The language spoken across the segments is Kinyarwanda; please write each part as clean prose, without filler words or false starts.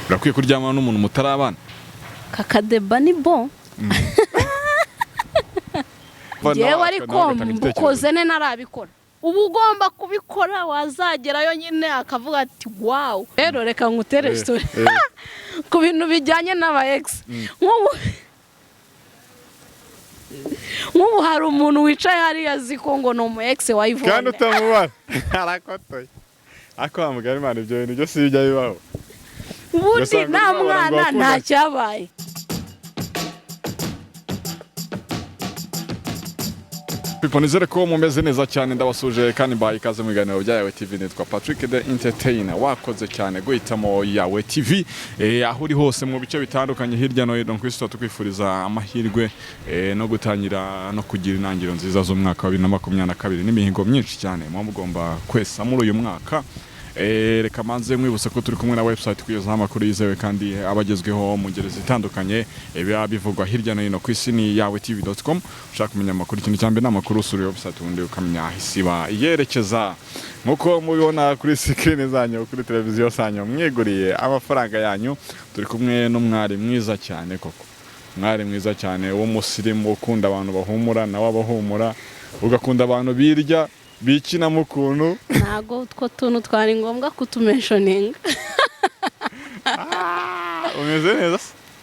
urakwiye kuryamana n'umuntu mutarabana kakadeba ni bon yewe ariko mbukoze ne narabikora ubu ugomba kubikora wazagerayo nyine akavuga ati wow rero reka ngutere story ku bintu bijyanye n'aba ex nk'ubu hari umuntu wicaye hariya azi ko ngo ni umu ex wa Yvonne kandi utamubara arakotoye akwamugara Imana ibyo bintu byose bijya bibaho ubundi nta mwana nta cyabaye Nizere ko mumeze neza cyane ndabasuje kandi mbaye ikaze mu biganiro bya Yawe TV. Nitwa Patrick the Entertainer. Wakoze cyane guhitamo Yawe TV aho uri hose mu bice bitandukanye hirya no hino ku isi. Tukwifuriza amahirwe no gutangira no kugira intangiriro nziza z'umwaka wa 2022 n'imihingo myinshi cyane mugomba kwesa muri uyu mwaka. Reka manze mwibutse ko turi kumwe na website kwiyoza amakuru yizewe kandi abagezweho mu ngeri zitandukanye bivugwa hirya no hino ku isi ni yawetv.com. ushaka kumenya amakuru ikintu cyambe n'amakuru usura website ubundi ukamenya isiba yerekeza nkuko mubibona kuri screen zanyu kuri televiziyo sanyu mweguriye amafaranga yanyu. Turi kumwe n'umwari mwiza cyane koko, mwari mwiza cyane w'umusirimu ukunda abantu bahumura nawe abahumura, ugakunda abantu birya bikina mu kuntu ntago utwo tuntu twari ngombwa kutumentioninga. Umeze neza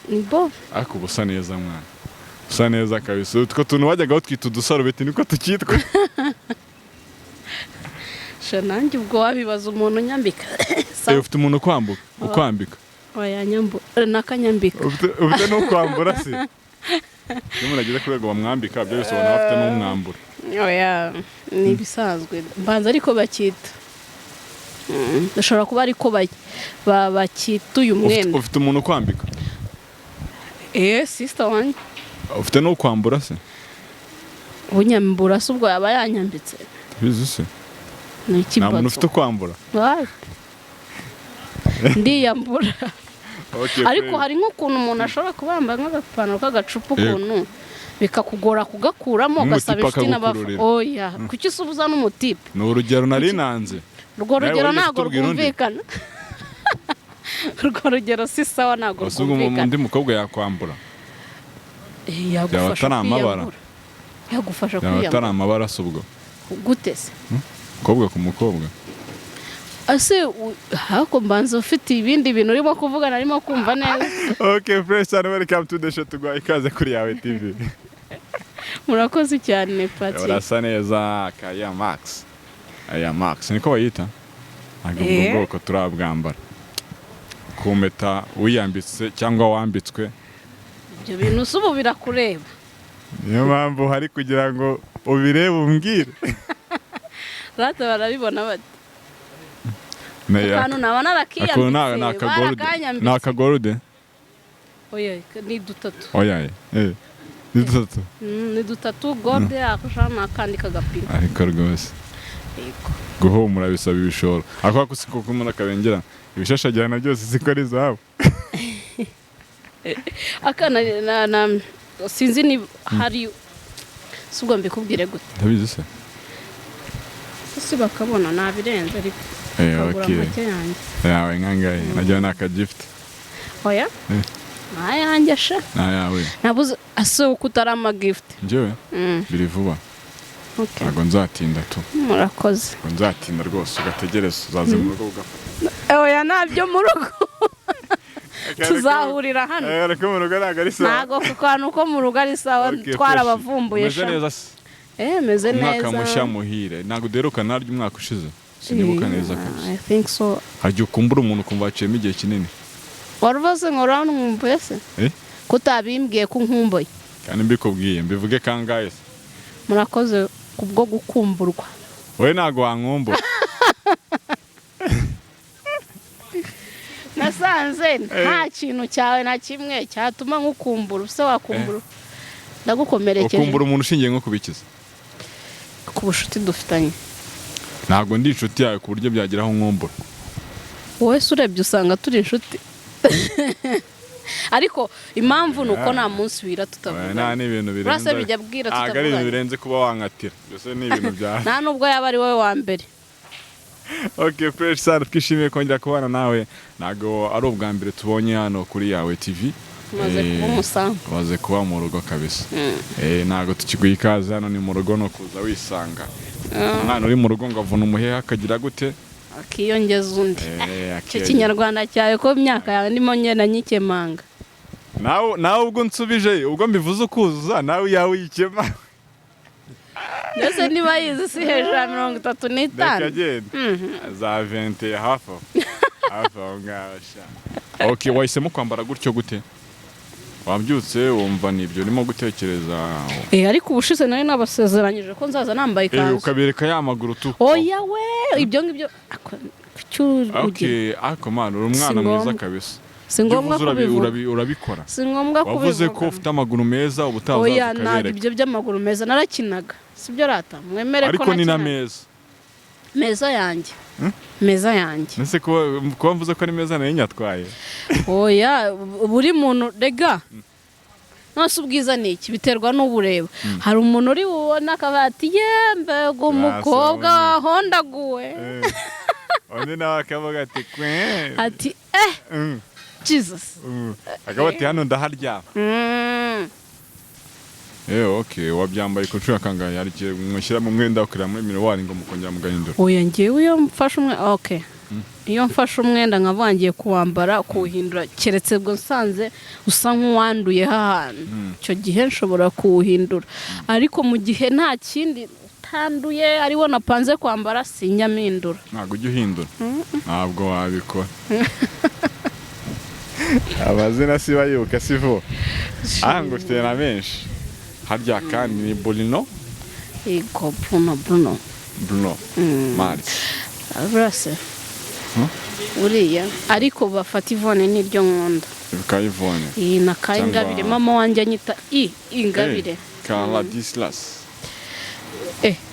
nibo ako busa neza mwana, usa neza kabisa. Utwo tuntu wajyaga utwita udusarubeti niko tukitwa. Nanjye ubwo wabibaza umuntu nyambika. Ufite umuntu ukwambika oya nakanyambika ufite no kwambura se umuntu agiye kurega bamwambika byo bisobanura bafite n'umwambura. Oya ni bisanzwe mbanza ariko bakita ndashobora kuba ariko bakita uyu mwenda. Ufite umuntu kwambika? Sister wanjye. Ufite no kwambura se? Unyambura se ubwo yaba yanyambitse bizi se nta muntu ufite kwambura ndiyambura. Ariko hari nk'ukuntu umuntu ashobora kubamba nk'agapantaro k'agacupa ukuntu bikakugora kugakuramo ugasaba inshuti n'abafu. Oya kuki usubuza n'umutipe? Ni urugero nari nanze. Urwo rugero ntago rwumvikana. Urwo rugero si sawa ntago rwumvikana. Undi mukobwa yakwambura yagufasha kwiyambura. Yagufasha kwiyambura atari amabara subwo gute se mukobwa ku mukobwa ase hako mbanza ufite ibindi bintu urimo kuvuga narimo kumva neza. Okay friends and welcome to the show tugwa ikaze kuri Yawe TV. Murakoze cyane Patrick. Urasa neza kaya Max. Aya Max niko bayita agubwo ko turabwambara kumeta wiyambitse cyangwa wambitswe. Ibyo bintu subu birakureba. Niyo mpamvu hari kugira ngo ubirebe umbwire. Rata barabibona bati Kanu nabana arakiyambitse nakagorode. Oya ni dutatu. Oya ni dutatu. Ni dutatu gorde akushana kandi kagapira. Ariko rwose guhumura bisaba ibishoro akwa kusiko kumuna kabengera ibishashagirana byose zikora izabo. Akana na sinzi ni hari subwo mbikubwire gute ndabizi se si bakabona nabirenze ariko okay yawe nkangaye najya naka gift. Oya yanjye sha yawe nabuze aso kutarama gift njyewe biri vuba. Okay ntago nzatinda tu. Murakoze nzatinda rwose ugategereza uzaze mu rugo ugafata. Oya nabyo mu rugo tuzahurira hano. Ariko mu rugo ntago ari sawa ntago kuko uko mu rugo ari sawa twarabavumbuye sha. Meze neza umwaka mushya muhire. Ntago deruka naryo umwaka ushize sinibuka neza kabisa. I think so. Hajye ukumbura umuntu kumva aciyemo igihe kinini. Warubaze ngo rano nkumbuye se kutabimbwiye ko nkumbuye kandi mbikubwiye mbivuge kangaye se. Murakoze kubwo gukumburwa. Wowe ntago wankumbura. Nasanze nta kintu cyawe na kimwe cyatuma nkukumbura. Se wakumbura ndagukomerekeje. Ukumbura umuntu ushingiye nko kubikiza ku bushuti dufitanye. Ntago ndi inshuti yawe ku buryo byagiraho nkumbura. Wowe surebye usanga turi inshuti. Ariko impamvu nuko nta munsi wira tutavuga. Nta n'ibintu birenze. Urase bijya bwira tutavuga. Agari ibintu birenze kuba wankatira. Byose ni ibintu bya. Nta nubwo yaba ari wowe wa mbere. Okay, fresh sana, twishimiye kongera kubana nawe. Nago ari ubwa mbere tubonye hano kuri yawe TV. Maze kuba umusanga. Maze kuba mu rugo kabisa. Nago tukiguha ikaze hano ni mu rugo no kuza wisanga. Umwana uri mu rugo ngo avuna umuheha akagira gute? Akiyongeza undi. Cyo kinyarwanda cyawe ko imyaka yawe ndimo ngenda nyikemanga. Nawe ubwo nsubije ubwo mbivuze ukuzuza nawe yawe yikema. Ndetse niba yizi si hejuru ya 35. Dekagenda. Za 20 hafi aho ngasha. Okay, wahisemo kwambara gutyo gute? Wabyutse wumva nibyo urimo gutekereza. Ariko ubushize nari nabasezeranyije ko nzaza nambaye ikanzu. Ukabereka ya maguru tu. Oya we, ibyo ngibyo Okay, man, uri umwana mwiza kabisa. Si ngombwa kubivuga. Urabikora. Si ngombwa kubivuga. Wavuze ko ufite amaguru meza ubutaza ukabereka. Oya, ntabwo ibyo by'amaguru meza narakinaga. Sibyo rata, mwemere ko ariko ni na meza. Meza yanjye. Meza yanjye. Nese ko mvuze ko ari meza nayo nyatwaye. Oya, buri muntu rega. Nose ubwiza ni iki biterwa n'ubureba. Hari umuntu uri ubona akabati yembe umukobwa hondaguwe. One nawe akavuga ati kwe. Ati Jesus. Akabati hano ndaharyama. Okay, wabyambaye ku nshuro kangahe arikiye mushyira mu mwenda ukira muri miruwari ngo mukongera mugahindura. Oya ngewe iyo mfashe okay. Iyo mfashe umwenda nkavangiye kuwambara kuwuhindura keretse bwo nsanze usa nk'uwanduye hahantu. Cyo gihe nshobora kuwuhindura. Ariko mu gihe nta kindi tanduye ariwo napanze kwambara sinyamindura. Ntago ujye uhindura. Ntabwo wabikora. Abazina siba yuka sivo. Ngo ufite menshi. Harya kandi ni Bruno. Ego Bruno. Mari. Abrase. Uriya ariko bafata Ivone niryo nkunda. Kayivone. Na Kayingabire mama wanjye anyita Ingabire. Kaladislas.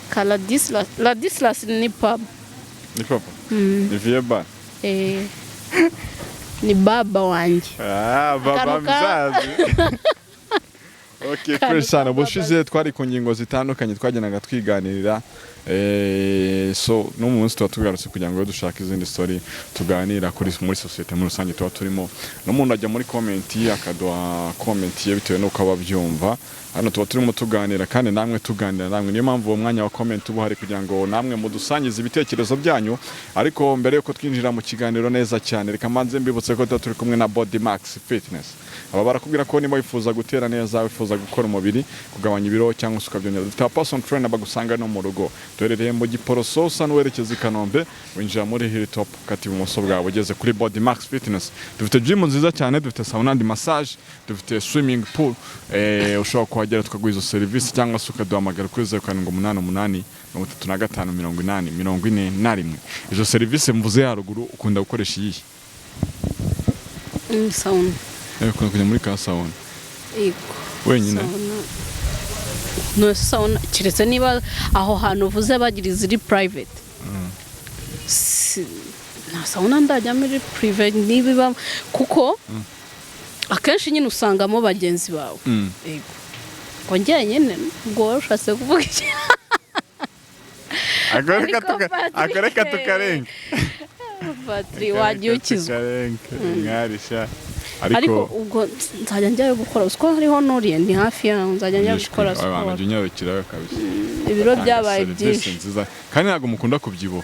Kaladislas. Ladislas ni papa. Ni papa. Ni vieba. Ni baba wanjye. Baba mzazi. Okay, fresh sana. Bushize twari ku ngingo zitandukanye twagenaga twiganirira. So no munsi tugarutse kugira ngo dushaka izindi story tuganira kuri muri society muri rusange tuba turimo. No muntu ajya muri comment akaduha comment ye bitewe nuko ababyumva. Hano tuba turimo tuganira kandi namwe tuganira namwe. Niyo mpamvu uwo mwanya wa comment ubuhari kugira ngo namwe mudusangize ibitekerezo byanyu. Ariko mbere yuko twinjira mu kiganiro neza cyane reka manze mbibutse ko turi kumwe na Body Max Fitness. Aba barakubwira ko niba wifuza gutera neza wifuza gukora umubiri kugabanya ibiro cyangwa ukabyongera dufite person trainer bagusanga no mu rugo dorereye mu Giporoso usa n'uwerekeza i Kanombe winjira muri Hilltop kati ibumoso bwawe ugeze kuri Body Max Fitness. Dufite gym nziza cyane, dufite sauna and massage, dufite swimming pool, ushobora kuhagera tukaguha izo service cyangwa se ukaduhamagara kuri 0788 35 izo service mvuze haruguru ukunda gukoresha iyi sauna. Kuna kujya muri ka sauna. Yego. Wenyine. No sauna kiretse niba aho hantu uvuze bagira iziri private. Na sauna ndajya muri private niba kuko akenshi nyine usangamo bagenzi bawe. Yego. Kongeye nyine ngo ushase kuvuga iki. Agareka tukarenga. Batri wagiukizwa. Ngarisha. Ariko ubwo nzajya njyayo gukora usko hariho nuriye ndi hafi ya nzajya njya gukora sport. Abantu nyarukira kabisa. Ibiro byabaye byinshi. Kandi ntago mukunda kubyibuha.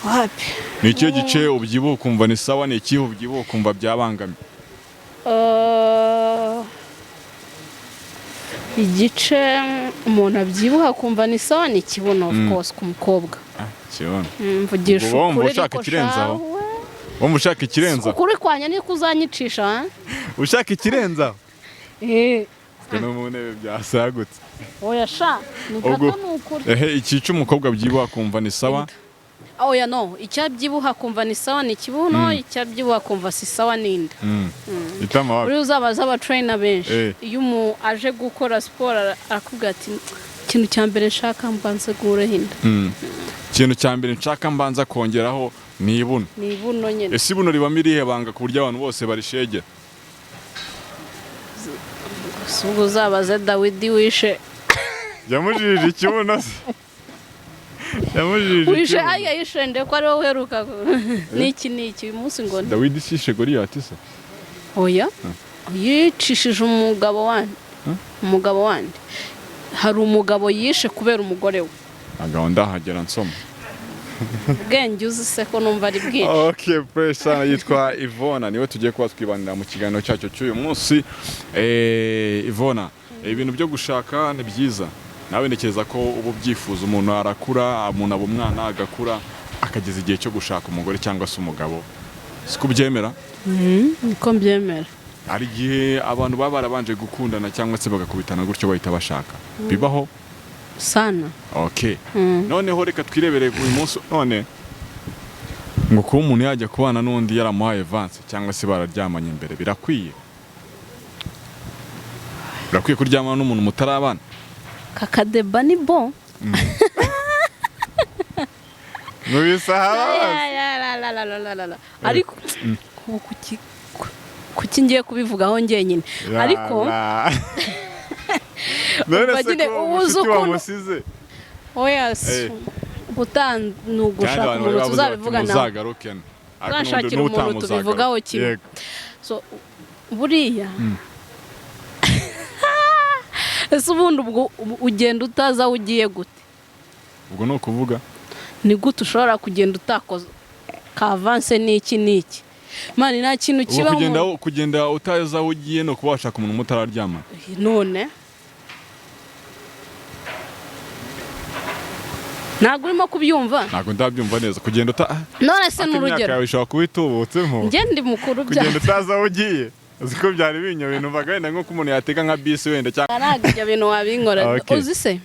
Wapi? Ni cyo gice ubyibuha kumva ni sawa ni kiho ubyibuha kumva byabangami. Igice umuntu abyibuha kumva ni sawa ni kibuno of course ku mukobwa. Kibuno. Mvugisha ukuri ushaka ikirenzaho. Wowe ushaka ikirenzaho. Ukuri kwanya ni kuzanyicisha. Ushaka ikirenzaho. Kana mu ntebe byasagutse. Oya sha ni gato n'ukuri. Ikice umukobwa byibuha kumva ni sawa. Oya no, icyabyibuha kumva ni sawa ni kibuno, icyabyibuha kumva si sawa n'inda. Itama wapi? Uri uzabaza aba trainer benshi. Iyo umu aje gukora sport arakubwira ati ikintu cya mbere nshaka mbanze gurehinda. Ikintu cya mbere nshaka mbanza kongeraho ni ibuno. Ni ibuno nyene. Ese ibuno riba mirihe banga ku buryo abantu bose barishege. Sugo uzabaze Dawidi wishe. Yamujije ikibuno se. yamujije wishe aya yishende ko ari wowe uheruka niki uyu munsi ngo Dawidi sishe Goliyati se oya yicishije umugabo wandi hari umugabo yishe kubera umugore we agahonda hagera nsoma ubwenge uzi se ko numva ari bwinshi. Okay, presa yitwa Ivona niwe tugiye kuba twibanira mu kiganiro cyacu cy'uyu munsi. Ivona, ibintu byo gushaka ni byiza, nawe ntekereza ko ubu byifuza umuntu arakura, umuntu aba umwana agakura akageza igihe cyo gushaka umugore cyangwa se umugabo, siko byemera? Niko mbyemera. Hari igihe abantu baba barabanje gukundana cyangwa se bagakubitana gutyo bahita bashaka, bibaho sana. Okay. Noneho reka twirebere uyu munsi none ngo kuba umuntu yajya kubana n'undi yaramuhaye avance cyangwa se bararyamanye imbere birakwiye kuryamana n'umuntu mutarabana. Kakadeba ni bon. Ariko kuki ngiye kubivugaho ngenyine ariko bagine ubuzukuno oya gushaka umuntu tuzabivuga nawe uzashakira umuntu tubivugaho kimwe so buriya ese ubundi ugenda utaza aho ugiye gute? Ubwo no kuvuga ni gute ushobora kugenda utakoze ka avance n'iki mani nta kintu kibaho kugenda utaza aho ugiye no kuba washaka umuntu mutararyamana none ntabwo urimo kubyumva. Ntabwo ndabyumva neza kugenda none se n'urugero yawe ishobora kuba itubutsemo njye ndi mukuru bya kugenda utaza aho ugiye uziko byari binyo bintu mvaga wenda nko umuntu yateka nka bisi wenda cyangwa ntabwo ibyo bintu wabinkora uzi se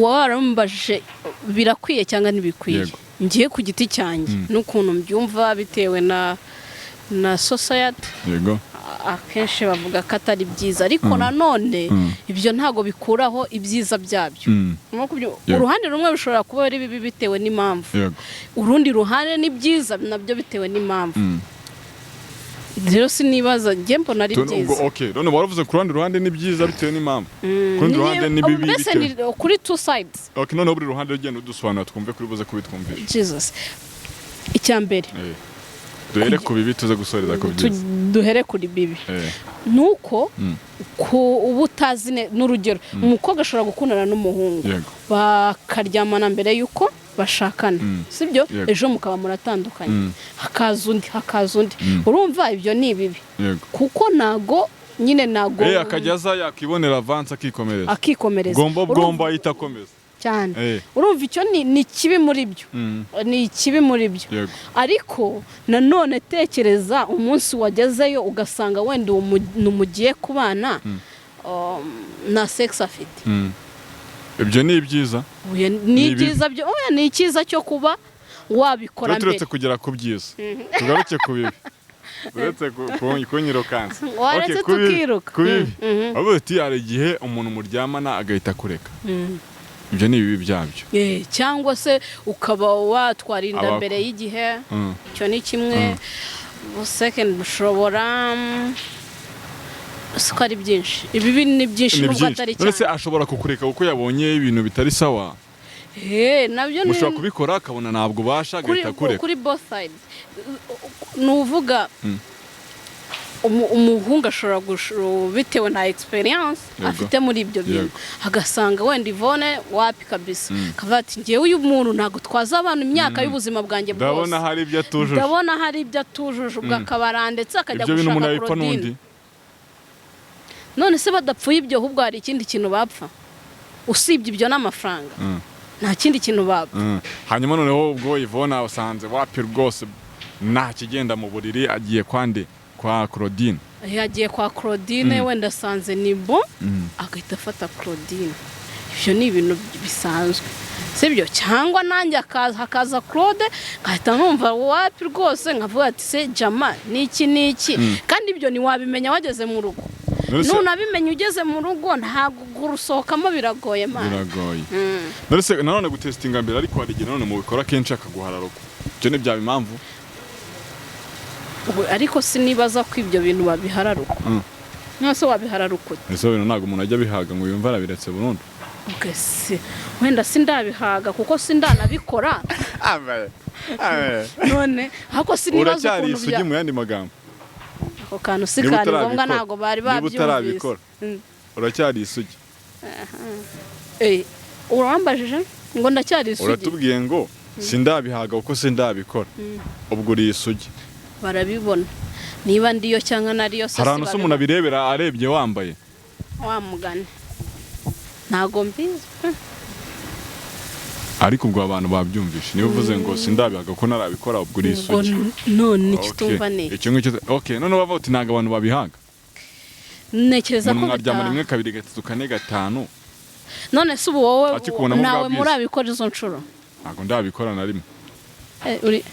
waramubajije birakwiye cyangwa ntibikwiye ngiye ku giti cyanjye n'ukuntu mbyumva bitewe na society yego akenshi bavuga ko atari byiza ariko nanone ibyo ntago bikuraho ibyiza byabyo. Uruhande rumwe bishobora kuba ari bibi bitewe n'impamvu, urundi ruhande ni byiza nabyo bitewe n'impamvu. Rero sinibaza njye mbona ari byiza. Okay, none waravuze ku ruhande ni byiza bitewe n'impamvu, ku rundi ruhande ni bibi bitewe kuri two sides. Okay, none buri ruhande ugenda udusobanura twumve kuri buze kubitwumvisha. Jesus icyambere duhere ku bibi tuze gusoreza ku byiza. Duhere kuri bibi nuko ubu utazi n'urugero umukobwa ashobora gukundana n'umuhungu bakaryamana mbere yuko bashakana sibyo ejo mukaba muratandukanye hakaza undi urumva ibyo ni bibi kuko nago nyine nago akajyaza yakibonera avance akikomereza gomba itakomeza cyane urumva icyo ni kibi muri byo ni kibi muri byo ariko nanone tekereza umunsi wagezeyo ugasanga wenda umugiye kubana na sex afite ibyo ni byiza ni byiza byo oya ni cyiza cyo kuba wabikora mbere turetse kugera ku byiza tugaruke ku bibi uretse kunyirukansa waretse tukiruka abuti hari igihe umuntu muryamana agahita kureka ibyo ni bibi byabyo cyangwa se ukaba watwara inda mbere y'igihe icyo ni kimwe second ushobora ari byinshi ibibi ni byinshi nubwo atari cyane ndetse ashobora kukureka kuko yabonye ibintu bitari sawa nabyo mushobora kubikora akabona ntabwo ubasha agahita kureka kuri both sides nuvuga umuhungu ashobora bitewe na experience afite muri ibyo bintu agasanga wenda Ivone wapi kabisa akavuga ati ngewe uyu muntu ntabwo twaza abantu imyaka y'ubuzima bwanjye bwose ndabona hari ibyo atujuje ubwo akabara ndetse akajya gushaka Claudine none se badapfuye ibyo ahubwo hari ikindi kintu bapfa usibye ibyo n'amafaranga nta kindi kintu bapfa hanyuma noneho ubwo Ivone usanze wapi rwose nta kigenda mu buriri agiye kwa Claudine yagiye kwa Claudine wenda asanze ni bo agahita afata Claudine ibyo ni ibintu bisanzwe sibyo cyangwa nanjye hakaza Claude ngahita numva wapi rwose nkavuga ati se jama niki kandi ibyo ntiwabimenya wageze mu rugo none abimenye ugeze mu rugo ntabwo gurusohokamo biragoye nanone gutestinga mbere ariko hari igihe none mu bikora kenshi akaguhararuka ibyo ni byaba impamvu ariko sinibaza ko ibyo bintu babihararuka nase wabihararuka ese bintu ntabwo umuntu ajya bihaga ngo yumva arabiretse burundu ugese wenda sindabihaga kuko sindanabikora none hako sinibaza uracyari isugi mu yandi magambo ako kantu sikani ngombwa nago bari babyumvise uracyari isugi urambajije ngo ndacyari isugi uratubwiye ngo sindabihaga kuko sindabikora ubwo uri isugi barabibona niba ndiyo cyangwa nariyo sasi harano se umuntu abirebera arebye wambaye wamugane ntago mbizi ariko ubwo abantu babyumvishe niba uvuze ngo sindabihaga ko narabikora ubwo uri isugi none kitumva ne icyo ngicyo okay none bava uti ntago abantu babihaga nekereza ko mwaryamana 1 2 3 4 5 none se ubu wowe nawe murabikora izo nshuro ntago ndabikora na rimwe uri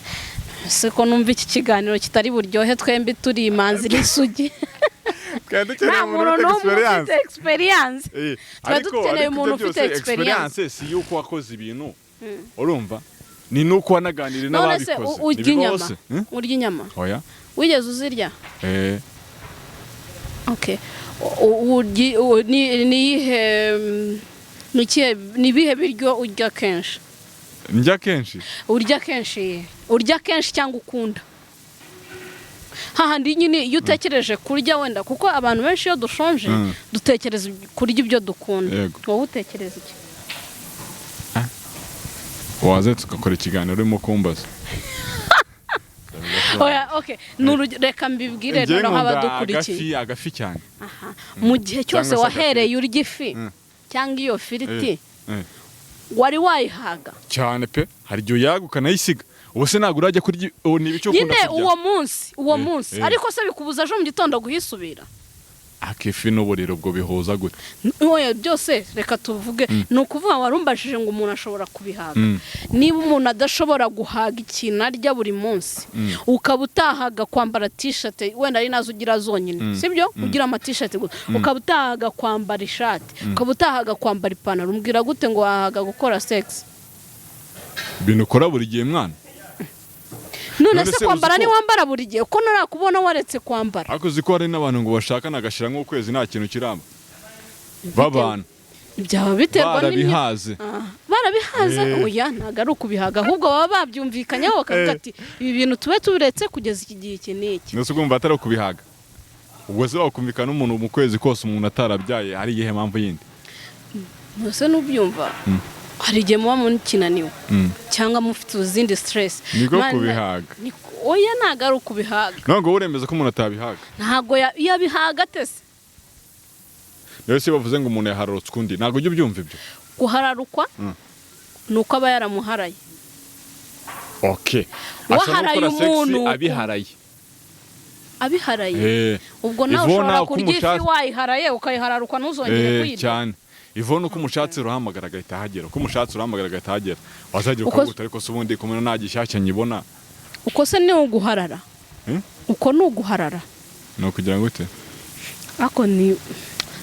seko numva iki kiganiro kitari buryohe twembi turi imanzi n'isugi kandi cyane umuntu ufite experience twa dukeneye umuntu ufite experience si yuko wakoze ibintu urumva ni nuko wanaganira n'ababikoze urya inyama oya wigeze uzirya okay ni bihe biryo urya kenshi urya kenshi cyangwa ukunda hahandi nyine iyo utekereje kurya wenda kuko abantu benshi iyo dushonje dutekereza kurya ibyo dukunda wowe utekereza iki waze tukakora ikiganiro urimo kumbaza oya okay reka mbibwire rero nk'abadukurikiye agafi cyane mu gihe cyose wahereye urya ifi cyangwa iyo firiti wari wayihaga cyane pe hari igihe yaguka nayisiga ubu se ntabwo urajya kurya n'ibicyo ukunda kurya uwo munsi ariko se bikubuza ejo mu gitondo guhisubira akifi n'uburiro ubwo bihuza gute oya byose reka tuvuge ni ukuvuga warumbajije ngo umuntu ashobora kubihaga niba umuntu adashobora guhaga ikintu arya buri munsi ukaba utahaga kwambara t-shirt wenda ari nazo ugira zonyine sibyo ugira ama t-shirt gusa ukaba utahaga kwambara ishati ukaba utahaga kwambara ipantaro umbwira gute ngo wahaga gukora sex ibintu ukora buri gihe mwana none se kwambara ni wambara buri gihe uko narakubona waretse kwambara ariko uzi ko hari n'abantu ngo bashaka nagashira nk'ukwezi nta kintu kiramba babana byaba biterwa barabihaze oya ntago ari ukubihaga ahubwo baba babyumvikanyeho bakavuga ati ibi bintu tube tubiretse kugeza iki gihe iki n'iki nose ugomba atari ukubihaga ubwo se wakumvikana n'umuntu mu kwezi kose umuntu atarabyaye hari igihe mpamvu yindi nose n'ubyumva hari igihe muba mukinaniwe cyangwa mufite izindi stress niko kubihaga oya ntago ari ukubihaga ntabwo uremeza ko umuntu atabihaga ntago yabihaga tese rero se bavuze ngo umuntu yaharutswe undi ntago ujya ubyumva ibyo guhararukwa nuko aba yaramuharaye okay waharaye umuntu abiharaye ubwo nawe ushobora kurya ifi wayiharaye ukayihararukwa ntuzongere kuyirya cyane Ivone uko umushatsi urahamagara agahita ahagera uko umushatsi urahamagara agahita ahagera wazagira ukaguta ariko se ubundi kumena nta gishyashya nyibona uko se ni uguharara uko ni uguharara ni ukugira ngo ute ako ni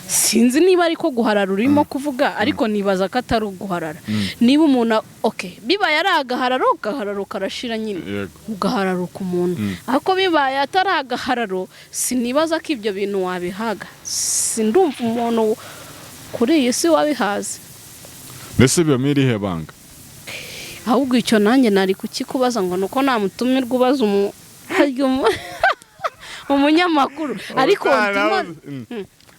sinzi niba ariko guharara urimo kuvuga ariko nibaza ko atari uguharara niba umuntu okay bibaye ari agahararo gahararo karashira nyine ugahararuka umuntu ariko bibaye atari agahararo sinibaza ko ibyo bintu wabihaga sindumva umuntu kuri iyi si wabihaze mbese bibamira ihe banga ahubwo icyo nanjye nari kukikubaza ngo nuko namutumirwa ubaza umunyamakuru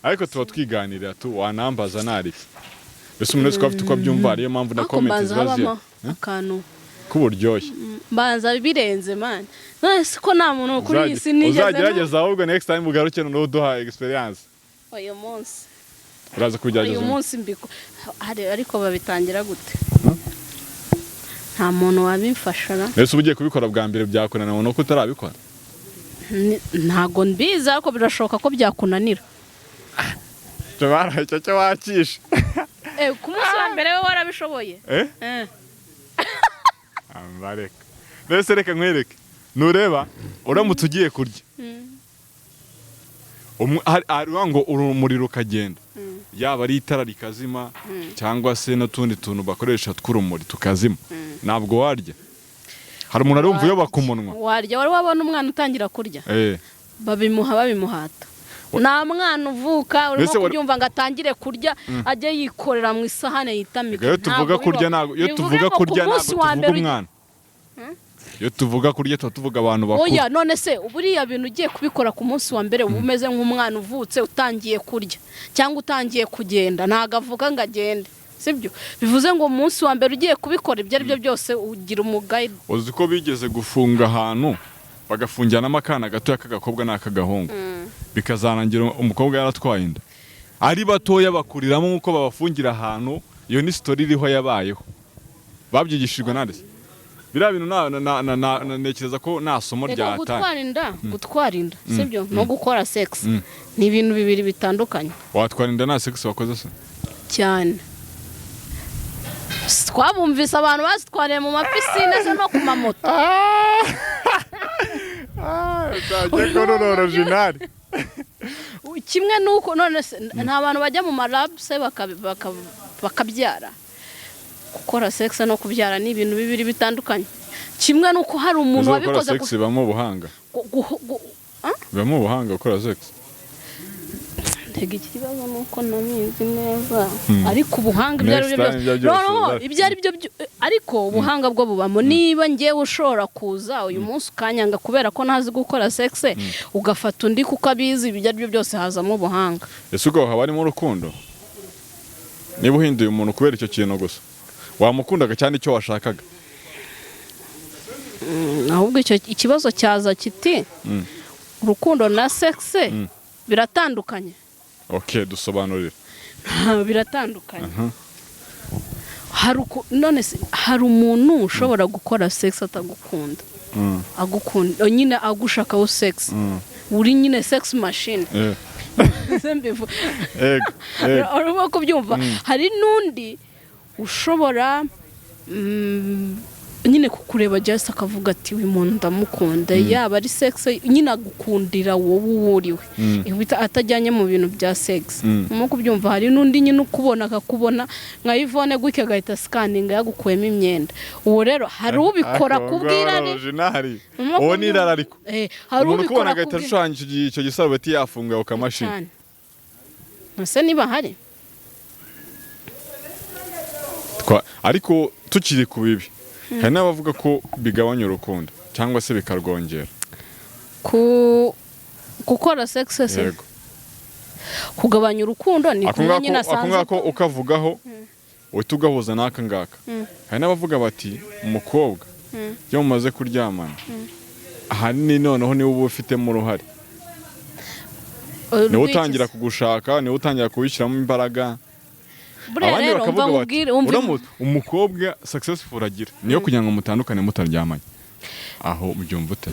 ariko tuba twiganirira wanambaza nari mbese umuntu wese ko afite uko abyumva ariyo mpamvu na comments baziye akantu k'uburyoshye mbanza birenze man none ko nta muntu kuri iyi si nigeze uzagerageza ahubwo next time ugaruke no duha experience uyu munsi uraza kugerageza uyu munsi mbiko ariko babitangira gute nta muntu wabimfashara ese ugiye kubikora bwa mbere byakunana no kutarabikora ntago mbiza ariko birashoboka ko byakunanira Jabara cyo wakisha ku munsi wa mbere we warabishoboye ambareka mbese reka nkwereke nureba uramutse ugiye kurya hari ngo urumuri rukagenda yaba ari itara rikazima cyangwa se n'utundi tuntu bakoresha tw'urumuri tukazima ntabwo warya hari umuntu arumva iyo bakumunwa warya wari wabona umwana utangira kurya babimuhata nta mwana uvuka urimo kubyumva ngo atangire kurya ajye yikorera mu isahane yitamika. Iyo tuvuga kurya ntabwo tuvuga umwana. Iyo tuvuga kurya tuvuga abantu bakuru. Oya none se buriya bintu ugiye kubikora ku munsi wa mbere umeze nk'umwana uvutse utangiye kurya cyangwa utangiye kugenda ntago avuga ngo agende, sibyo? Bivuze ngo umunsi wa mbere ugiye kubikora ibyo ari byo byose ugira umugayi. Uzi ko bigeze gufunga ahantu bagafungirana akana gato y'akagakobwa n'akagahungu bikazanangira umukobwa yaratwaye inda ari batoya bakuriramo nk'uko babafungira ahantu. Iyo ni story iriho yabayeho babyigishijwe nande biriya bintu nekereza ko nta somo ryatanga. Gutwara inda sibyo no gukora sex ni ibintu bibiri bitandukanye. Watwara inda nta sex wakoze se cyane? Twabumvise abantu bazitwariye mu mapisine se no ku mamoto. Kimwe nuko none nta bantu bajya mu malab se bakabyara. Gukora sex no kubyara ni ibintu bibiri bitandukanye. Kimwe nuko hari umuntu wabikoze sex bamo ubuhanga. Bamo ubuhanga gukora sex. Ntege ikibazo nuko namizi neza ariko ubuhanga ibyo ari byo ariko ubuhanga bwo bubamo. Niba ngewe ushobora kuza uyu munsi ukanyanga kubera ko ntazi gukora sex ugafata undi kuko abizi ibyo ari byo byose hazamo ubuhanga. Ese ubwo haba harimo urukundo? Niba uhinduye umuntu kubera icyo kintu gusa wamukundaga cyane icyo washakaga? Ahubwo icyo ikibazo cyaza kiti urukundo na sex biratandukanye. Okay, dusobanurire. Biratandukanye. Hari umuntu ushobora gukora sex atagukunda. Agukunda nyine agushakaho sex. Uri nyine sex machine. Urimo kubyumva. Hari nundi ushobora nyine kukureba just akavuga ati uyu muntu ndamukunda yaba ari sex nyine agukundira wowe uriwe atajyanye mu bintu bya sex. Urimo kubyumva. Hari nundi nyine ukubona akakubona nka Yvonne gutya agahita scanning yagukuyemo imyenda. Uwo rero hari ubikora kubwira original uwo ni irara ariko hari ubikora agahita ashushanya icyo gisarubeti yafunguye ku mashini. Ese niba hari ariko tukiri ku bibi hari n'abavuga ko bigabanya urukundo cyangwa se bikarwongera. Gukora sex se kugabanya urukundo ni kumwe nyine asanzwe ko ukavugaho uhita ugahuza n'aka ngaka. Hari n'abavuga bati umukobwa iyo mumaze kuryamana ahanini noneho niwe uba ufitemo uruhare, niwe utangira kugushaka, niwe utangira kubishyiramo imbaraga. Abandi bakavuga bati umukobwa successful agira niyo kugira ngo mutandukane mutaryamanye. Aho byumva ute?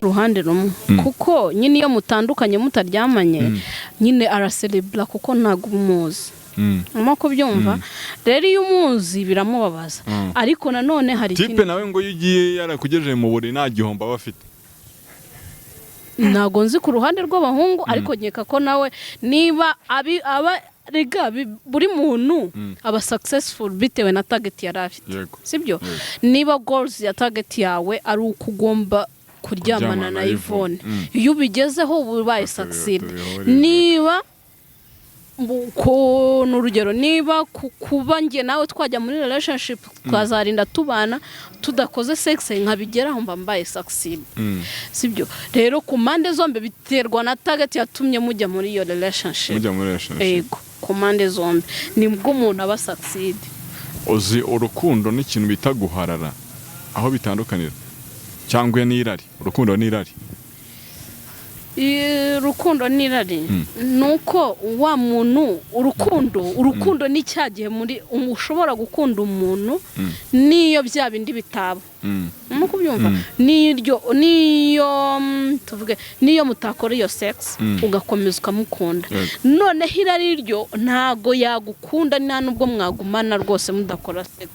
Ruhande rumwe kuko nyine iyo mutandukanye mutaryamanye nyine aracelebra kuko ntago umuzi. Urimo kubyumva. Rero iyo umuzi biramubabaza ariko nanone hari tipe nawe ngo yugiye yarakugejeje mu buri nta gihomba bafite. Ntago nzi ku ruhande rw'abahungu ariko nkeka ko nawe niba rega buri muntu aba successful bitewe na target yari afite, sibyo? Niba goals ya target yawe ari ukugomba kuryamana na Yvonne, iyo ubigezeho ubaye succeed. Niba ko n'urugero niba kuba nge nawe twajya muri relationship twazarinda tubana tudakoze sex nkabigeraho mbaye succeed, sibyo? Rero ku mande zombe biterwa na target yatumye mujya muri iyo relationship. Yego, ku mande zombe nibwo umuntu aba succeed. Uzi urukundo n'ikintu bita guharara aho bitandukanira cyangwa n'irari? Urukundo n'irari. Urukundo n'irari nuko wa muntu urukundo ni cyagiye muri ushobora gukunda umuntu niyo bya bindi bitaba. Urimo kubyumva? Niyo tuvuge niyo mutakora iyo sex ugakomeza ukamukunda, noneho irari ryo ntago yagukunda nta nubwo mwagumana rwose mudakora sex.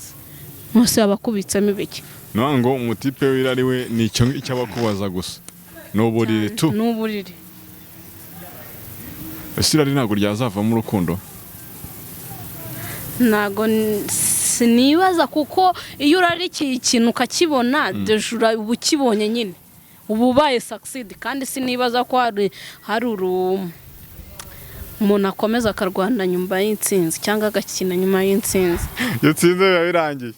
Mwese abakubitsemo ibiki ngo umutipe w'irari we ni icyo abakubaza gusa n'uburiri tu. N'uburiri. Ese irari ntago ryazavamo urukundo? Ntago sinibaza kuko iyo urari ikintu ukakibona dejura ubukibonye nyine ubu ubaye succeed kandi sinibaza ko hari umuntu akomeza akarwana nyuma y'intsinzi cyangwa agakina nyuma y'intsinzi. Iyo tsinze biba birangiye.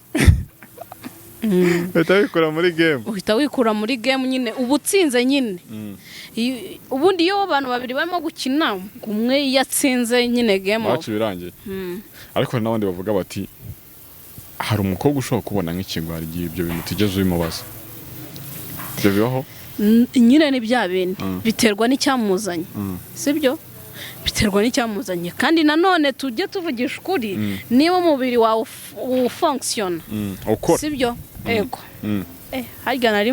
Uhita wikura muri game nyine ubu utsinze nyine. Ubundi iyo abantu babiri barimo gukina umwe yatsinze nyine game match birangiye. Ariko n'abandi bavuga bati hari umukobwa ushobora kubona nk'ikigwari gihe ibyo bintu tigeze ubimubaza. Ibyo bibaho? Nyine ni bya bintu biterwa n'icyamuzanye. Sibyo? Biterwa n'icyamuzanye kandi nanone tujye tuvugisha ukuri niba umubiri wawe ufunction. Sibyo? Ego. Harya nari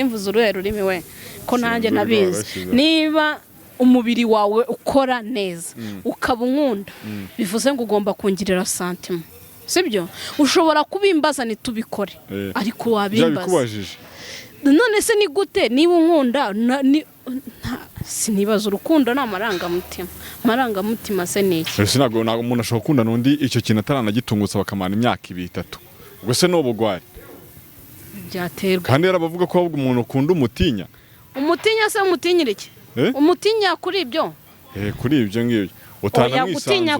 mvuze ururimi we ko nanjye nabizi. Niba umubiri wawe ukora neza ukaba unkunda bivuze ngo ugomba kungirira santima. Sibyo? Ushobora kubimbaza nitubikore ariko wabimbaza. None se ni gute niba unkunda sinibaza urukundo n'amarangamutima. Amarangamutima se niki? Ese ntabwo umuntu ashobora gukunda n'undi icyo kintu ataranagitungutse bakamana imyaka 2-3. Ubwo se n'ubugwari byaterwa. Kandi yarabavuga ko ahubwo umuntu ukunda umutinya. Umutinya se umutinyira iki? Umutinya kuri ibyo? Kuri ibyo ngibyo. Gutinya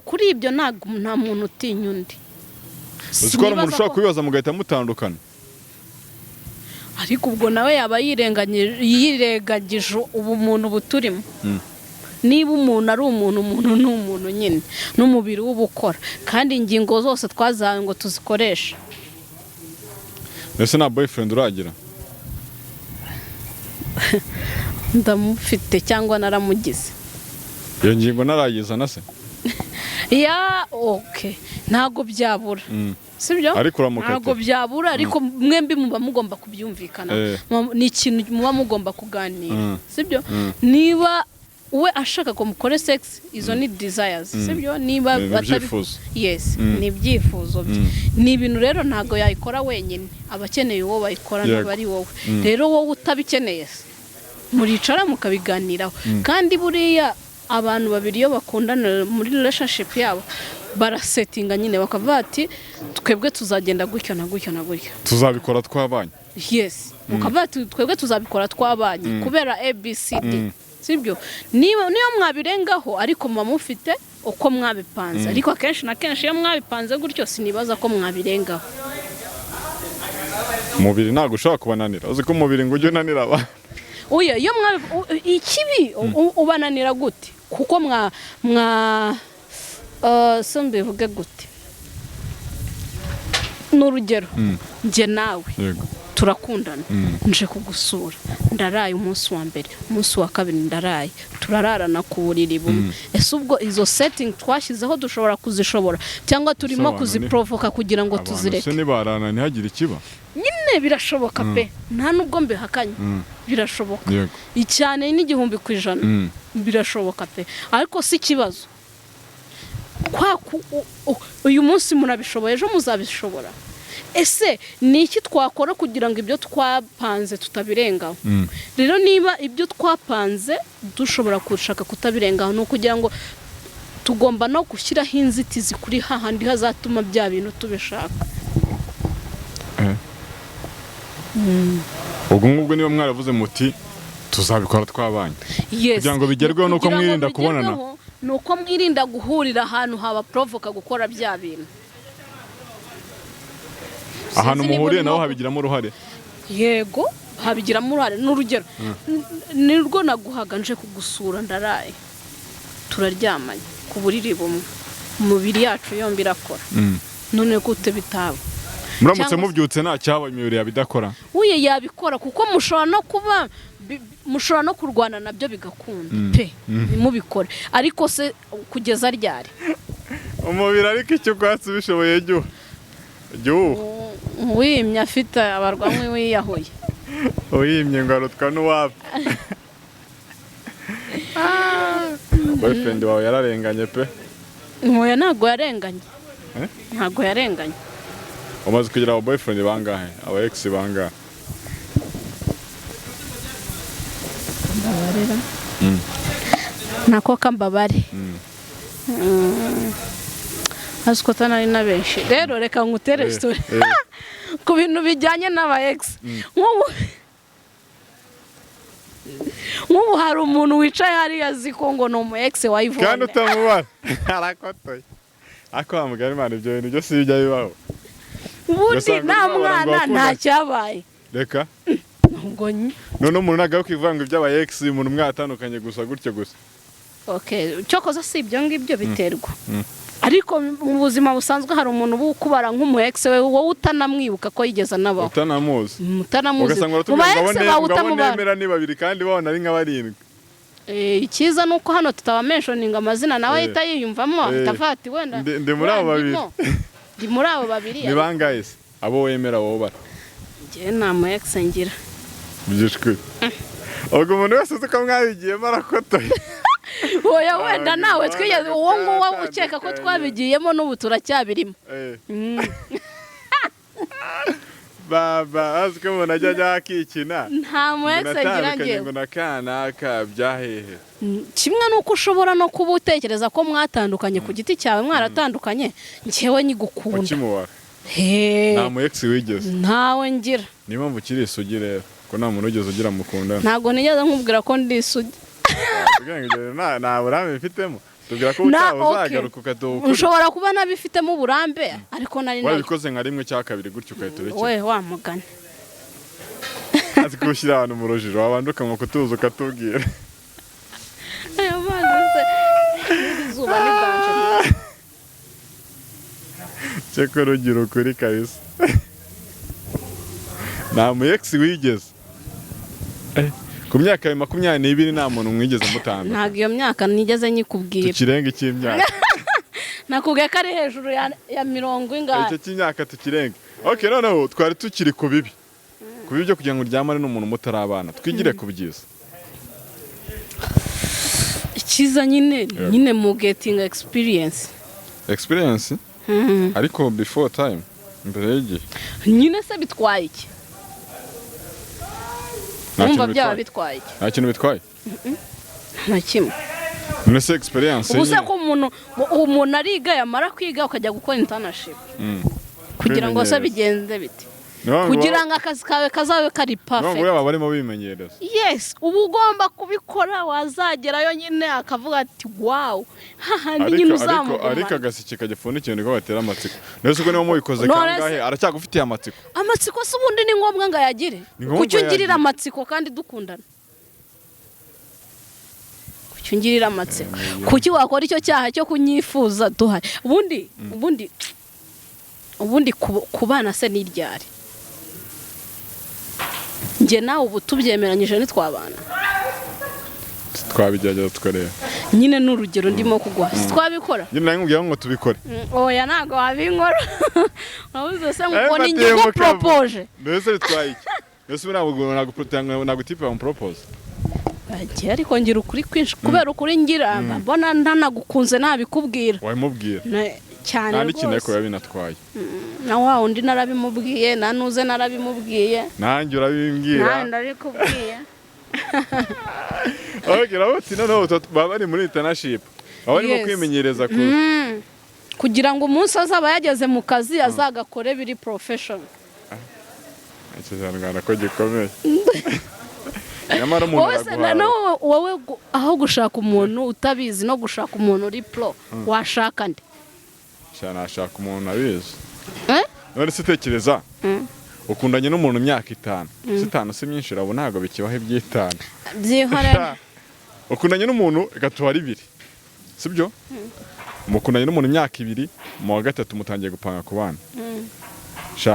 kuri ibyo nta muntu utinya undi. Uziko umuntu ushobora kubibaza mugahita mutandukana. Ariko ubwo nawe yaba yirengagije ubumuntu buturimo. Niba umuntu ari umuntu ni umuntu nyine n'umubiri w'ubukora kandi ingingo zose twazawe ngo tuzikoreshe. Ese na boyfriend uragira? Ndamufite cyangwa naramugize. Iyo ngingo narayizana se? Okay. Ntago byabura. Sibyo? Ntago byabura ariko mwembi muba mugomba kubyumvikana. Ni ikintu muba mugomba kuganira. Sibyo? Niba we ashaka ko mukore sex izo ni desires. Sibyo? Niba batabifuza. Yes, ni byifuzo bye. Ni ibintu rero ntago yayikora wenyine. Abakeneye uwo bayikora n'abari wowe. Rero wowe utabikeneye muricara mukabiganiraho. Kandi buriya abantu babiri iyo bakundana muri relationship yabo barasetinga nyine bakavuga ati twebwe tuzagenda gutyo na gutyo na gutyo. Tuzabikora twabanye. Yes. Mukavuga ati twebwe tuzabikora twabanye kubera ABCD. Sibyo? Niyo mwabirengaho ariko muba mufite uko mwabipanze. Ariko akenshi na kenshi iyo mwabipanze gutyo sinibaza ko mwabirengaho. Umubiri ntago ushaka kubananira. Uzi ko umubiri ngo ujye unanira abantu. Oya iyo ikibi ubananira gute? Kuko sombe vuga gute? N'urugero nje nawe turakundana nje kugusura ndaraye umunsi wa mbere umunsi wa kabiri ndaraye turararana ku buriri bumwe. Ese ubwo izo setting twashyizeho dushobora kuzishobora cyangwa turimo kuziprovoka kugira ngo tuzireke? Ese nibarana ntihagire ikiba? Nyine birashoboka pe nta nubwo mbihakanye. Birashoboka icyane n'igihumbi ku ijana. Birashoboka pe ariko si kibazo uyu munsi murabishoboye ejo muzabishobora. Ese ni iki twakora kugira ngo ibyo twapanze tutabirengaho? Rero niba ibyo twapanze dushobora kushaka kutabirengaho no kugira ngo tugomba no gushyiraho inzitizi kuri hahandi hazatuma bya bintu tubishaka. Ubwo ngubwo niba mwaravuze muti tuzabikora twabanye kugira ngo bigerweho nuko mwirinda kubonana, nuko mwirinda guhurira ahantu haba provoka gukora bya bintu. Ahantu muhuriye naho habigiramo uruhare. Yego habigiramo uruhare. N'urugero nirwo naguhaga nje kugusura ndaraye turaryamanye ku buriri bumwe umubiri yacu yombi irakora. None gute bitaba? Muramutse mubyutse nta cyaba imibiri yabidakora? Uye yabikora kuko mushobora no kurwana nabyo bigakunda pe nimubikore. Ariko se kugeza ryari umubiri ariko icyo kwatsi bishoboye jyo wimye afite abarwamwe wiyahuye uyimye ngo arutwa n'uwapfa. Boyfriend wawe yararenganye pe? Moya ntago yarenganye. Ntago yarenganye. Umaze kugira abo boyfriend bangahe? Aba ex bangahe? Mbabarira. Nako kambabare. Askota nari na benshi. Rero reka ngutere story ku bintu bijyanye n'aba ex. nk'ubu hari umuntu wicaye hariya azi ko ngo ni umu ex wa Yvonne kandi utamubara arakotoye ako mugari Imana ibyo bintu byose bijya bibaho ubundi nta mwana nta cyabaye reka ubwo none umuntu nagaho kwivanga iby'aba ex umuntu mwatandukanye gusa gutyo gusa okay cyokoza si ibyo ngibyo biterwa ariko mu buzima busanzwe hari umuntu ukubara nk'umu ex we wowe utanamwibuka ko yigeze anabaho utanamuzi ugasanga utamubara ni babiri kandi babona ari nk'abarindwi ikiza nuko hano tutabamentioninga amazina nawe ahita yiyumvamo atafati wenda ndi muri abo babiri ndi muri abo babiri ni bangahe se abo wemera wowe bara je nta mu ex ngira byishwe ubwo umuntu wese uko mwabigiyemo arakotoye oya wenda nawe twigeze uwo nguwo ukeka ko twabigiyemo n'ubu turacyabirimo baba aziko umuntu ajya akikina nta mu ex ngira ngewe ngo nakana byahehe kimwe nuko ushobora no kuba utekereza ko mwatandukanye ku giti cyawe mwaratandukanye njyewe nyigukunda ukimubara nta mu ex wigeze ntawe ngira niyo mpamvu ukiri isugi rero ko nta muntu ugeze ugira mukundana ntabwo nigeze nkubwira ko ndi isugi nta burambe bifitemo tubwira ko uzagaruka ukadukura ushobora kuba nabifitemo uburambe ariko nari wabikoze nka rimwe cya kabiri gutyo ukahita urekera we wamugane azi gushyira abantu mu rujijo wabanduka ngo kutuza ukatubwira aya bana se izuba ni danje cyeko rugira ukuri kabisa nta mu ex wigeze ku myaka ya 22 nta muntu mwigeze mutandukana ntabwo iyo myaka nigeze nyikubwira tukirenga cy'imyaka nakubwiye ko ari hejuru ya 40 ingahe icyo cy'imyaka tukirenga okay noneho twari tukiri ku bibi byo kugira ngo uryamane n'umuntu mutarabana twigire ku byiza ikiza nyine mu getting experience ariko before time mbere y'igihe nyine se bitwaye iki numva byaba bitwaye iki nta kintu bitwaye nta kimwe none se experience ubu se ko umuntu ariga yamara kwiga ukajya gukora internship kugira ngo se bigenze bite kugira ngo akazi kawe kazabe kari perfect nubwo yaba barimo bimenyereza yes ubu ugomba kubikora wazagerayo nyine akavuga ati wow hahandi nyine uzamuguma ariko agasiki kagipfundikiye niko batera amatsiko nese uko niba mubikoze kangahe aracyagufitiye amatsiko se ubundi ni ngombwa ngo ayagire kuki ungirira amatsiko kandi dukundana kuki ungirira amatsiko kuki wakora icyo cyaha cyo kunyifuza duhari ubundi kubana se n'iryari njye nawe ubu tubyemeranyije ntitwabana twabigerageza tukareba nyine n'urugero ndimo kuguha twabikora nyine nawe nkubwira ngo tubikore oya ntabwo wabinkora wabuze se ngo ni njye ngo propoje mbese bitwaye iki mbese ntabwo tipe bamupropose bagiye ariko ngira ukuri kwinshi kubera ukuri ngira mbona ntanagukunze ntabikubwira wabimubwira cyane rwose nta n'ikintu ariko yabinatwaye na wa undi narabimubwiye nanuze narabimubwiye nanjye urabimbwira nanjye ndabikubwiye urabona noneho baba bari muri internship baba barimo kwimenyereza kugira ngo umunsi azaba yageze mu kazi azagakore biri profession ikizanwa ko gikomeye nyamara umuntu araguhawe wowe aho gushaka umuntu utabizi no gushaka umuntu uri pro washaka nde nashaka umuntu abizi none se tekereza ukundanye n'umuntu imyaka 5 5 si myinshi urabo ntago bikibaho iby'itanu byihorera ukundanye n'umuntu gatwara 2 sibyo mukundanye n'umuntu imyaka 2 mu wa gatatu mutangiye gupanga ku bana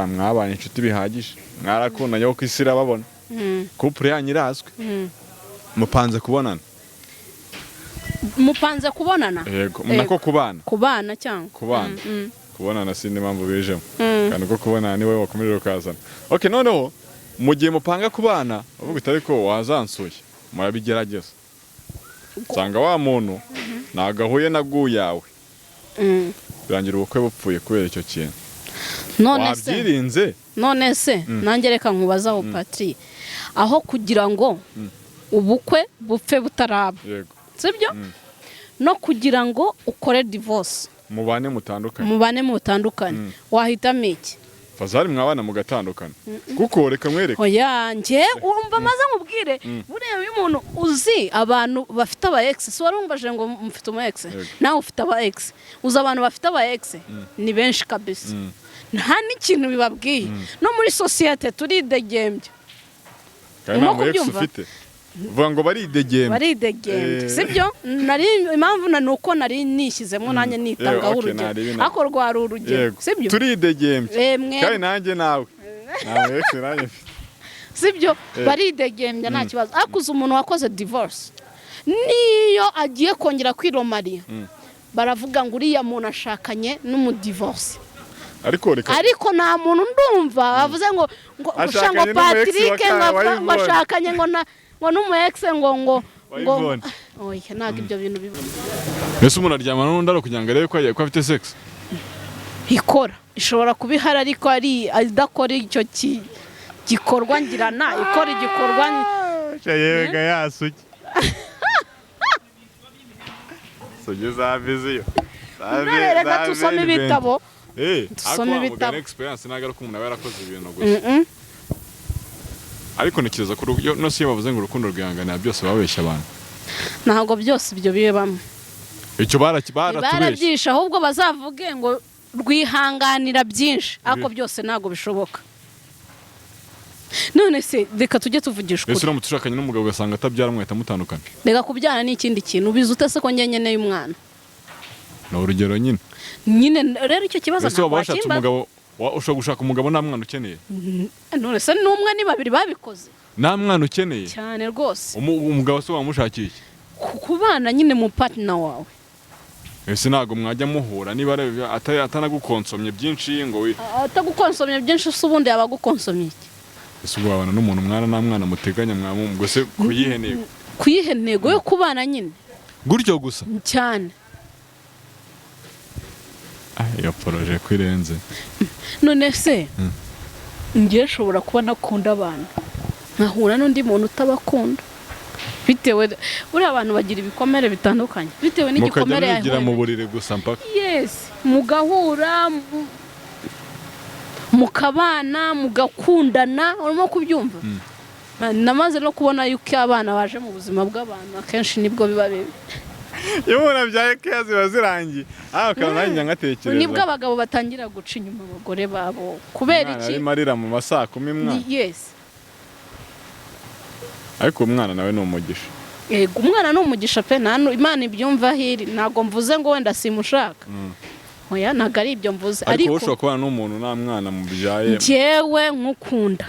mwabanye inshuti bihagije mwarakundanye wo kwisira babona couple yanyu irazwe mupanze kubonana yego nako kubana cyangwa kubonana sindi mpamvu bijemo kandi ko kubonana ni wowe wakomeje ukazana okay noneho mu gihe mupanga kubana uvuga utari ko wazansuye murabigerageza usanga wa muntu nagahuye na guyawe birangira ubukwe bupfuye kubera icyo kintu none se nanjye reka nkubazaho Patri aho kugira ngo ubukwe bupfe butaraba sibyo no kugira ngo ukore divorce mubane mutandukanye wahitamo iki fazari mwabana mugatandukana kuko reka mwereke oya njye umva maze nkubwire buriya umuntu uzi abantu bafite aba ex so warumvaje ngo mfite umu ex nawe ufite aba ex uzi abantu bafite aba ex ni benshi kabisa nta n'ikintu bibabwiye no muri societe turidegembye kandi nta mu ex ufite vuga ngo baridegembye sibyo nari impamvu nuko nari nishyizemo nanjye nitangaho urugero ako rwari urugero sibyo turidegembye kandi nanjye nawe ex nanjye sibyo baridegembye nta kibazo akuze umuntu wakoze divorce niyo agiye kongera kwiromariya baravuga ngo uriya muntu ashakanye n'umudivorce ariko nta muntu ndumva bavuze ngo ushanga Patrick ngo bashakanye ngo numu ex ngo oya ntago ibyo bintu biba ese umuntu aryamana n'undi kugira ngo arebe ko afite sex ikora ishobora kubihara ariko ari adakora icyo gikorwa ngirana ikora igikorwa yega yasuki sogeza viziyo reka tusome ibitabo tusome ibitabo experience nagaruka umuntu aba yarakoze ibintu gusa ariko nikiriza ko no si bavuze ngo urukundo rwihanganira byose babeshya abantu ntago byose ibyo bibamo icyo baratubeshya ahubwo bazavuge ngo rwihanganira byinshi ariko byose ntago bishoboka none se reka tujye tuvugisha ukuri ese uramutse ushakanye n'umugabo ugasanga atabyara mwahita mutandukana reka kubyara ni ikindi kintu ubizi ute se ko njye nkeneye umwana ni urugero nyine rero icyo kibazo ntabwo wakimba ushobora gushaka umugabo nta mwana ukeneye none se n'umwe ni babiri babikoze nta mwana ukeneye cyane rwose umugabo se wamushakiye kubana nyine mu partner wawe ese ntago mwajya muhura niba atanagukonsomye byinshi ngo atagukonsomye byinshi se ubundi yabagukonsomye iki ese ubwo wabana n'umuntu mwana nta mwana muteganya mwamubwo se kuyihe ntego yo kubana nyine gutyo gusa cyane iyo poroje kwirenze none se ngiye nshobora kuba nakunda abantu nkahura n'undi muntu utabakunda bitewe buriya abantu bagira ibikomere bitandukanye bitewe n'igikomere yawe mukagira mu burire gusa mpaka mugahura mukabana mugakundana urimo kubyumva namaze no kubona yuko abana baje mu buzima bw'abantu akenshi nibwo biba bibi iyo umuntu abyaye keza ziba zirangiye akaba nanjye nkatekereza nibwo abagabo batangira guca inyuma abagore babo kubera iki marira mu masaa 10 mwana ariko umwana nawe ni umugisha yego umwana ni umugisha pe Imana ibyumva hiri ntago mvuze ngo wenda simushaka oya ntago ari ibyo mvuze ariko ushobora kubana n'umuntu nta mwana mubyaye njyewe nkukunda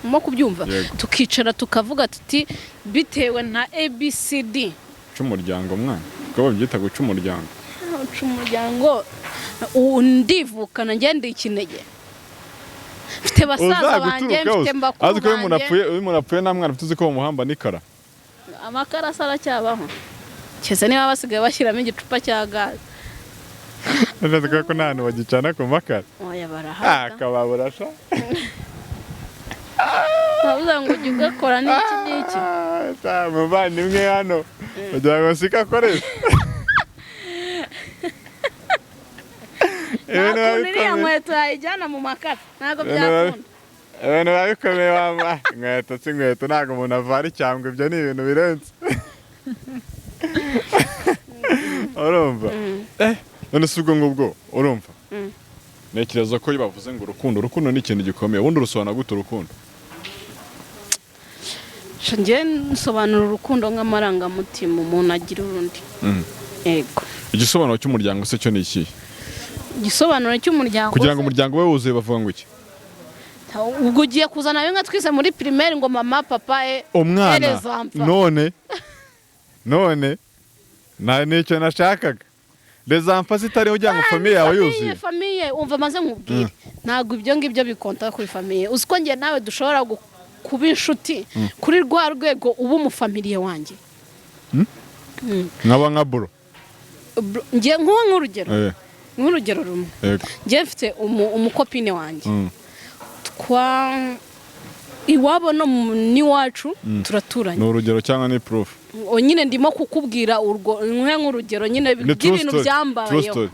mo kubyumva tukicara tukavuga tuti bitewe na ABCD cy'umuryango mwana ko babyita guca umuryango ndivukana ngende ikinege mfite basaza banjye mfite mbakuru aziko umuntu apfuye nta mwana tuzi ko umuhamba nikara amakara sara cyabaho cyese niba basigaye bashyiramo igicupa cya gaze ndavuga ko nta hantu bagicana ku makara oya barahaga akababura sha bavuga ngo ujye ugakora n'iki n'iki muvandimwe hano kugira ngo sika akoresha ntabwo iriya nkweto yayijyana mu makara ntabwo byakunda ibintu biba bikomeye wamba inkweto si inkweto ntabwo umuntu avara icyangwa ibyo ni ibintu birenze urumva none si ubwo ngubwo urumva ntekereza ko iyo bavuze ngo urukundo ni ikintu gikomeye ubundi urusobanura gute urukundo njye nsobanura urukundo nk'amarangamutima umuntu agira urundi yego igisobanuro cy'umuryango se cyo ni iki igisobanuro cy'umuryango kugira ngo umuryango we wuzuye bavuga ngo iki ubwo ugiye kuzana bimwe twise muri primaire ngo mama papa umwana none nicyo nashakaga les enfants zitariho kugira ngo famille yawe yuzuye famille umva maze nkubwire ntabwo ibyo ngibyo bikonta kuri famille uziko ngiye nawe dushobora kuba inshuti kuri rwa rwego uba umufamiliye wanjye nkaba nka bro ngiye nk'urugero rumwe ngiye mfite umukopine wanjye iwabo no n'iwacu turaturanye ni urugero cyangwa ni proof nyine ndimo kukubwira nk'urugero nyine bw'ibintu byambayeho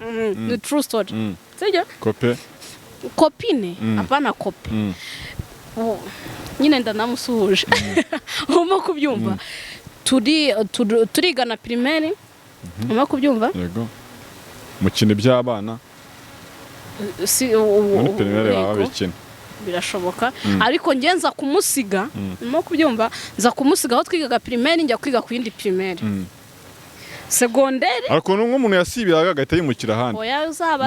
ni true story sibyo kope kopine apana kope nyine ndanamusuhuje urimo kubyumva turigana primaire urimo kubyumva yego mukina iby'abana muri primaire baba bikina birashoboka ariko ngenza kumusiga urimo kubyumva nza kumusiga aho twigaga primaire njya kwiga ku yindi primaire segondere ariko n'umuntu yasibiraga agahita yimukira ahandi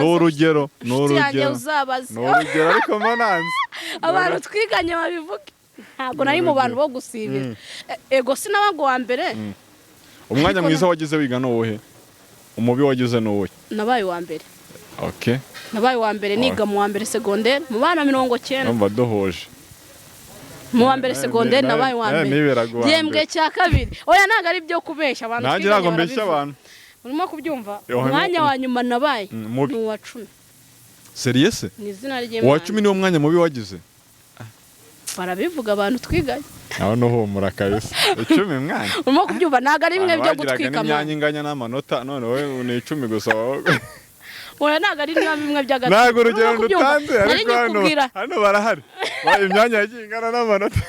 n'urugero ariko mananze abantu twiganye babivuge ntabwo nari mu bantu bo gusibira ego sinabago wa mbere umwanya mwiza wagize wiga n'uwuhe umubi wagize n'uwuhe nabaye wa mbere okay nabaye wa mbere niga mu wa mbere segondere mu bana 90 numva dohoje mu wa mbere segondere nabaye wa mbere yembwe cya kabiri oya ntago ari byo kubeshya abantu nanjye ntago mbeshya abantu urimo kubyumva umwanya wa nyuma nabaye ni uwa 10 serious ni izina ry'Imana uwa 10 niwo mwanya mubi wagize barabivuga abantu twiganye aho no humura kabisa 10 mwanya urimo kubyumva ntago ari imwe byo gutwika imyanya inganya n'amanota none wowe ni 10 gusa oya ntago ari bimwe by'agati ntago urugero rutanze ariko hano barahari imyanya yagiye ingana n'amanota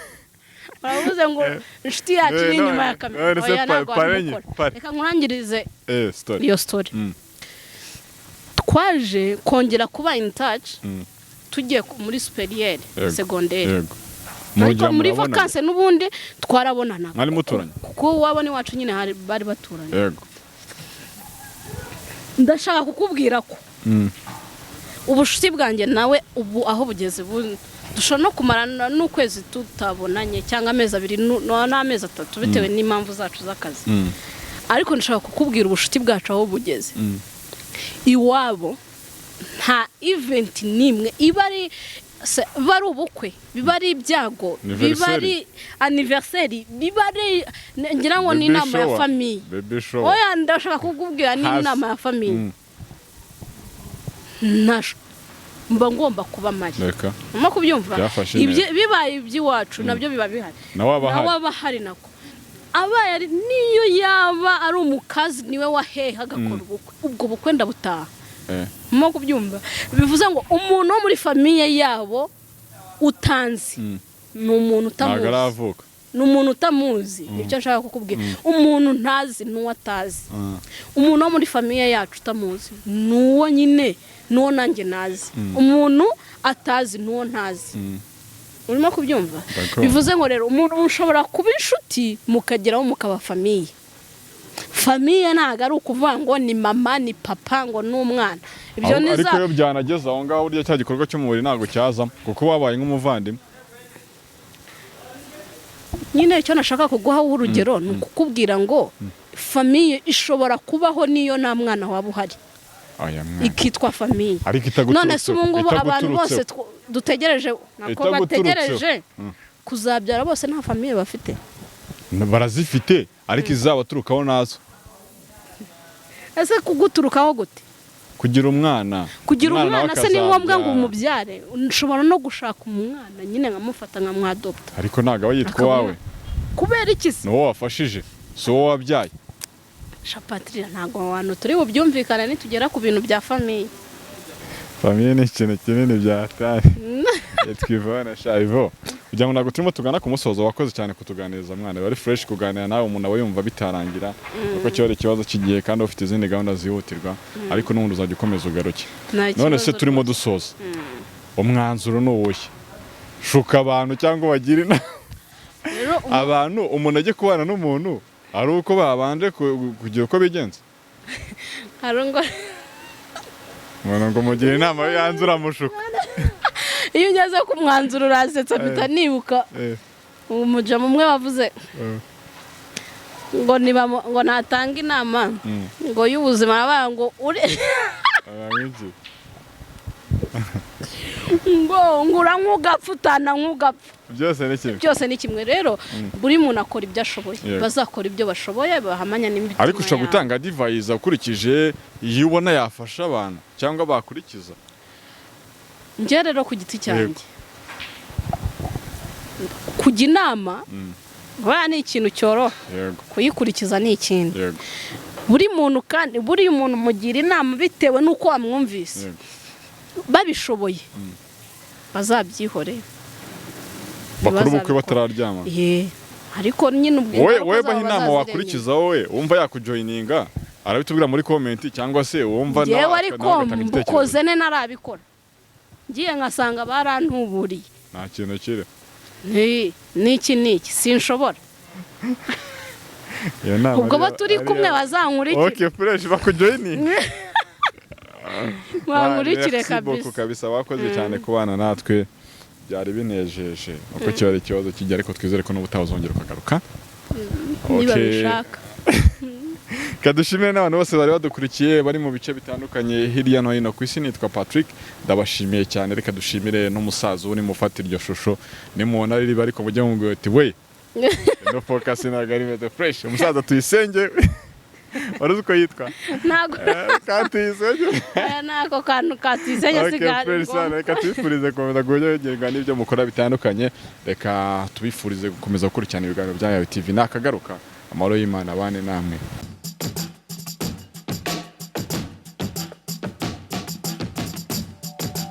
baravuze ngo inshuti yacu iri inyuma ya kamera oya ntago reka nkurangirize iyo story twaje kongera kuba in touch tugiye muri superiere segondere ariko muri vacances n'ubundi twarabonana mwari muturanye kuko wabone wacu nyine bari baturanye yego ndashaka kukubwira ko ubushuti bwanjye nawe ubu aho bugeze dushobora no kumarana n'ukwezi tutabonanye cyangwa amezi 2 n'amezi 3 bitewe n'impamvu zacu z'akazi ariko ndashaka kukubwira ubushuti bwacu aho bugeze iwabo nta event nimwe bari ubukwe biba ari ibyago biba ari anniversaire biba ari ngira ngo ni inama ya famille oya ndashaka kukubwira ni inama ya famille nasho mba ngomba kuba mari urimo kubyumva bibaye iby'iwacu nabyo biba bihari nawe bahari nako abaye ari niyo yaba ari umukazi niwe waheha agakora ubwo bukwe ndabutaha urimo kubyumva bivuze ngo umuntu wo muri famille yabo utanzi ni umuntu utamuzi ni umuntu utamuzi nicyo nshaka kukubwira umuntu ntazi n'uwo atazi umuntu wo muri famille yacu utamuzi n'uwo nyine n'uwo nanjye nazi umuntu atazi n'uwo ntazi urimo kubyumva bivuze ngo rero umuntu ushobora kuba inshuti mukageraho mukaba famille famille ntago ari ukuvuga ngo ni mama ni papa ngo n'umwana ibyo niza ariko iyo byanageze aho ngaho urya cya gikorwa cyo mu buri ntago cyazamo kuko wabaye nk'umuvandimwe nyine icyo nashaka kuguha urugero ni ukukubwira ngo famille ishobora kubaho niyo nta mwana waba uhari ikitwa famille none se ubu ngubu abantu bose dutegereje nako bategereje kuzabyara bose nta famille bafite barazifite ariko izabaturukaho nazo ese kuguturukaho gute kugira umwana se ni ngombwa ngo umubyare ushobora no gushaka umwana nyine nkamufata nkamwadopta ariko ntago aba yitwa wawe kubera iki se no wafashije so wowe wabyaye Shapatrira ntago abantu turi bubyumvikana nitugera ku bintu bya famille ni ikintu kinini byatari twivana shayivo kugira ngo ntago turimo tugana ku musozo wakoze cyane kutuganiriza mwana bari fresh kuganira nawe umuntu aba yumva bitarangira kuko cyo ari ikibazo kigiye kandi ufite izindi gahunda zihutirwa ariko n'ubundi uzajya ukomeza ugaruke none se turimo dusoza umwanzuro n'uwushye shuka abantu cyangwa bagira abantu umuntu ajye kubana n'umuntu ari uko babanje kugira uko bigenza ngo mugire inama yo yanzura mushuka iyo ugeze ku mwanzuro urasetsa mpita nibuka umuja mumwe wavuze ngo natanga inama ngo y'ubuzima abaye ngo ngo ngura nk'ugapfa utana nk'ugapfa byose ni kimwe rero buri muntu akora ibyo ashoboye bazakora ibyo bashoboye bahamanya n'imitima ariko ushobora gutanga advice ukurikije iyo ubona yafasha abantu cyangwa bakurikiza njye rero ku giti cyanjye kujya inama ni ikintu cyoroha kuyikurikiza ni ikindi buri muntu kandi buri muntu mugira inama bitewe n'uko wamwumvise babishoboye bazabyihorera bakora ubukwe batararyamana. ariko nyine wowe baha inama wakurikiza wowe wumva yakujoyininga arabitubwira muri comment cyangwa se wumva nawe yewe ariko mbukoze ne narabikora ngiye nkasanga barantuburiye nta kintu kire niki sinshobora ubwo bo turi kumwe bazankurikira. Okay fresh bakujoyininga bankurikire kabisa. Kabisa wakoze cyane kubana natwe byari binejeje uko cyari ikibazo kijya ariko twizere ko n'ubutaha uzongera ukagaruka niba bishaka. Kadushimire n'abantu bose bari badukurikiye bari mu bice bitandukanye hirya no hino ku isi. Nitwa Patrick ndabashimiye cyane. Reka dushimire n'umusaza uri mufatira iryo shusho nimubona riri ariko mujye mubwira ati we no focus nagari mede fresh umusaza tuyisenge waruzi ko yitwa ntago katuyisenge nako kantu katuyisenge sigari reka tubifurize komeza guhugirwa n'ibyo mukora bitandukanye. Reka tubifurize gukomeza gukurikirana ibiganiro bya Yawe TV nakagaruka amahoro y'Imana abane namwe.